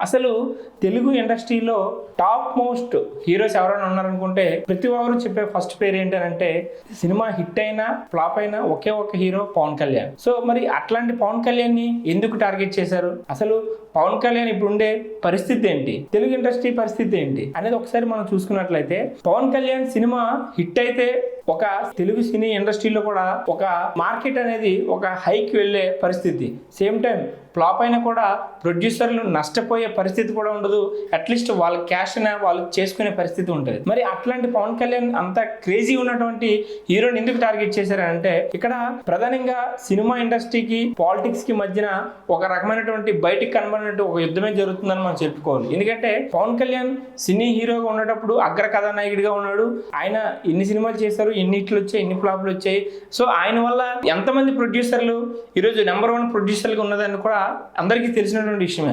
అసలు తెలుగు ఇండస్ట్రీలో top most heroes ఎవరైనా ఉన్నారనుకుంటే ప్రతి ఒక్కరు చెప్పే ఫస్ట్ పేరు ఏంటంటే సినిమా హిట్ అయినా ఫ్లాప్ అయినా ఒకే ఒక హీరో పవన్ కళ్యాణ్. సో మరి అట్లాంటి పవన్ కళ్యాణ్ ని ఎందుకు టార్గెట్ చేశారు? అసలు పవన్ కళ్యాణ్ ఇప్పుడు ఉండే పరిస్థితి ఏంటి, తెలుగు ఇండస్ట్రీ పరిస్థితి ఏంటి అనేది ఒకసారి మనం చూసుకున్నట్లయితే, పవన్ కళ్యాణ్ సినిమా హిట్ అయితే ఒక తెలుగు సినీ ఇండస్ట్రీలో కూడా ఒక మార్కెట్ అనేది ఒక హైకి వెళ్ళే పరిస్థితి. సేమ్ టైం ఫ్లాప్ అయినా కూడా ప్రొడ్యూసర్లు నష్టపోయే పరిస్థితి కూడా ఉండదు. అట్లీస్ట్ వాళ్ళ క్యాష్ వాళ్ళు చేసుకునే పరిస్థితి ఉంటుంది. మరి అట్లాంటి పవన్ కళ్యాణ్ అంత క్రేజీ ఉన్నటువంటి హీరోని ఎందుకు టార్గెట్ చేశారంటే, ఇక్కడ ప్రధానంగా సినిమా ఇండస్ట్రీకి పాలిటిక్స్ కి మధ్యన ఒక రకమైనటువంటి బయటికి కనబడినట్టు ఒక యుద్ధమే జరుగుతుందని మనం చెప్పుకోవాలి. ఎందుకంటే పవన్ కళ్యాణ్ సినీ హీరోగా ఉన్నప్పుడు అగ్ర కథానాయకుడిగా ఉన్నాడు. ఆయన ఎన్ని సినిమాలు చేశారు, ఎన్ని హిట్లు వచ్చాయి, ఎన్ని ఫ్లాప్లు వచ్చాయి. సో ఆయన వల్ల ఎంతమంది ప్రొడ్యూసర్లు ఈరోజు నెంబర్ 1 ప్రొడ్యూసర్గా ఉన్నదని కూడా అందరికీ తెలిసినటువంటి విషయమే.